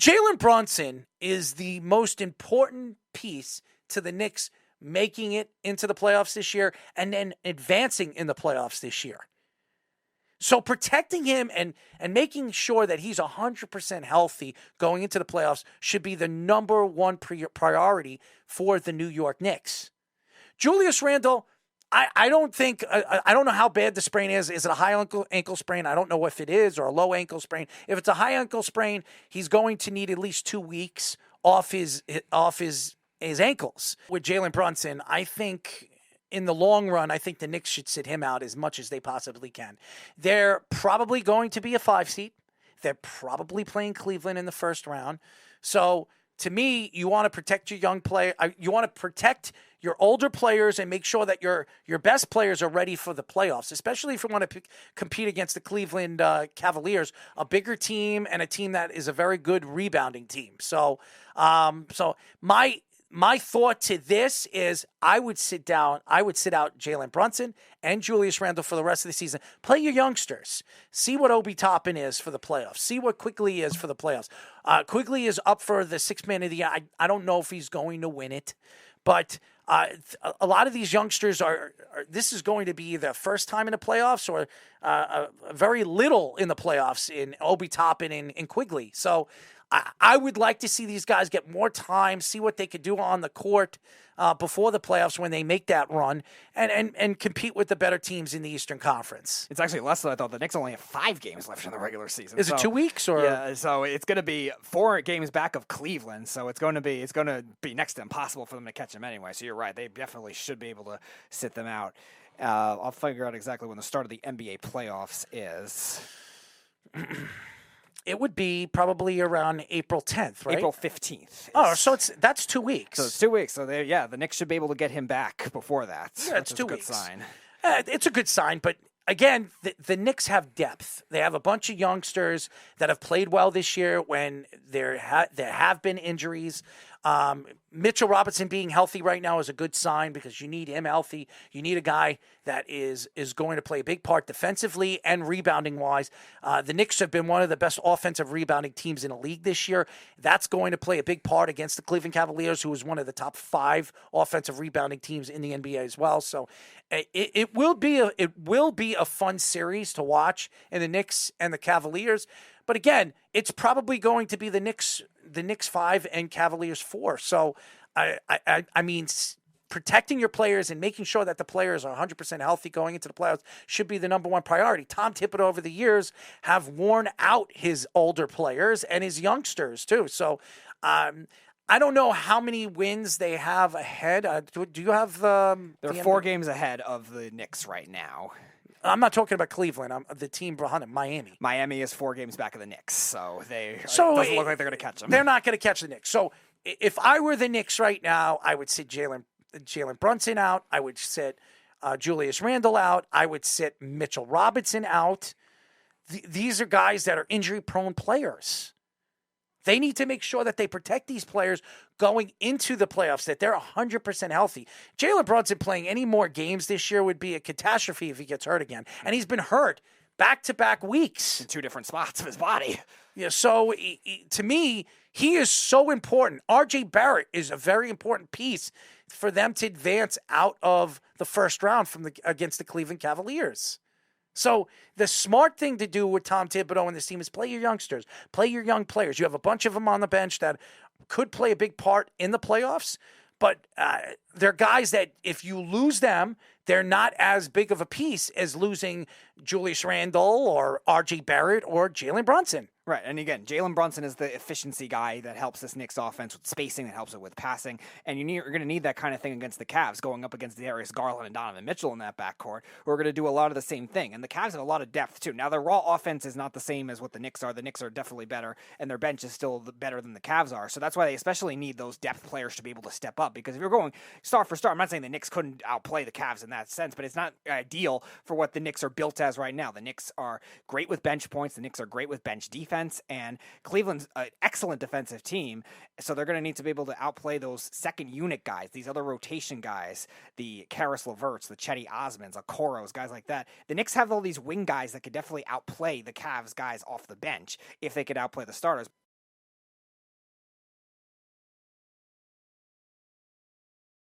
Jalen Brunson is the most important piece to the Knicks making it into the playoffs this year and then advancing in the playoffs this year. So protecting him and making sure that he's 100% healthy going into the playoffs should be the number one priority for the New York Knicks. Julius Randle, I don't think, I don't know how bad the sprain is. Is it a high ankle sprain? I don't know if it is, or a low ankle sprain. If it's a high ankle sprain, he's going to need at least 2 weeks off his ankles. With Jalen Brunson, I think in the long run, I think the Knicks should sit him out as much as they possibly can. They're probably going to be a 5 seed. They're probably playing Cleveland in the first round. So to me, you want to protect your young player. You want to protect your older players and make sure that your best players are ready for the playoffs, especially if you want to compete against the Cleveland Cavaliers, a bigger team and a team that is a very good rebounding team. So my thought to this is I would sit out Jalen Brunson and Julius Randle for the rest of the season. Play your youngsters. See what Obi Toppin is for the playoffs. See what Quigley is for the playoffs. Quigley is up for the 6th man of the year. I don't know if he's going to win it, but a lot of these youngsters this is going to be their first time in the playoffs or very little in the playoffs in Obi Toppin and Quigley. So I would like to see these guys get more time, see what they could do on the court before the playoffs when they make that run and compete with the better teams in the Eastern Conference. It's actually less than I thought. The Knicks only have 5 games left in the regular season. Is it 2 weeks? Or? Yeah, so it's going to be 4 games back of Cleveland, so it's going to be next to impossible for them to catch them anyway. So you're right. They definitely should be able to sit them out. I'll figure out exactly when the start of the NBA playoffs is. It would be probably around April 10th, right? April 15th. Oh, so that's 2 weeks. So it's 2 weeks. So the Knicks should be able to get him back before that. Yeah, it's 2 weeks. weeks. It's a good sign. It's a good sign, but again, the Knicks have depth. They have a bunch of youngsters that have played well this year when there have been injuries. Mitchell Robinson being healthy right now is a good sign because you need him healthy. You need a guy that is going to play a big part defensively and rebounding wise. The Knicks have been one of the best offensive rebounding teams in the league this year. That's going to play a big part against the Cleveland Cavaliers, who is one of the top 5 offensive rebounding teams in the NBA as well. So it will be a fun series to watch in the Knicks and the Cavaliers. But again, it's probably going to be the Knicks 5 and Cavaliers 4. So, I mean, protecting your players and making sure that the players are 100% healthy going into the playoffs should be the number one priority. Tom Thibodeau over the years have worn out his older players and his youngsters too. So, I don't know how many wins they have ahead. Do you have They're 4 games ahead of the Knicks right now. I'm not talking about Cleveland. I'm the team behind them, Miami. Miami is 4 games back of the Knicks, so it doesn't look like they're going to catch them. They're not going to catch the Knicks. So if I were the Knicks right now, I would sit Jalen Brunson out. I would sit Julius Randle out. I would sit Mitchell Robinson out. These are guys that are injury-prone players. They need to make sure that they protect these players going into the playoffs, that they're 100% healthy. Jalen Brunson playing any more games this year would be a catastrophe if he gets hurt again. And he's been hurt back-to-back weeks. In 2 different spots of his body. Yeah, so to me, he is so important. R.J. Barrett is a very important piece for them to advance out of the first round against the Cleveland Cavaliers. So the smart thing to do with Tom Thibodeau and this team is play your youngsters, play your young players. You have a bunch of them on the bench that could play a big part in the playoffs, but they're guys that if you lose them, they're not as big of a piece as losing Julius Randle or R.J. Barrett or Jalen Brunson. Right, and again, Jalen Brunson is the efficiency guy that helps this Knicks offense with spacing, that helps it with passing, and you're going to need that kind of thing against the Cavs, going up against Darius Garland and Donovan Mitchell in that backcourt, who are going to do a lot of the same thing. And the Cavs have a lot of depth, too. Now, their raw offense is not the same as what the Knicks are. The Knicks are definitely better, and their bench is still better than the Cavs are. So that's why they especially need those depth players to be able to step up, because if you're going star for star, I'm not saying the Knicks couldn't outplay the Cavs in that sense, but it's not ideal for what the Knicks are built as right now. The Knicks are great with bench points. The Knicks are great with bench defense, and Cleveland's an excellent defensive team, so they're going to need to be able to outplay those second unit guys, these other rotation guys, the Karis LeVerts, the Chetty Osmonds, Okoros, guys like that. The Knicks have all these wing guys that could definitely outplay the Cavs guys off the bench if they could outplay the starters.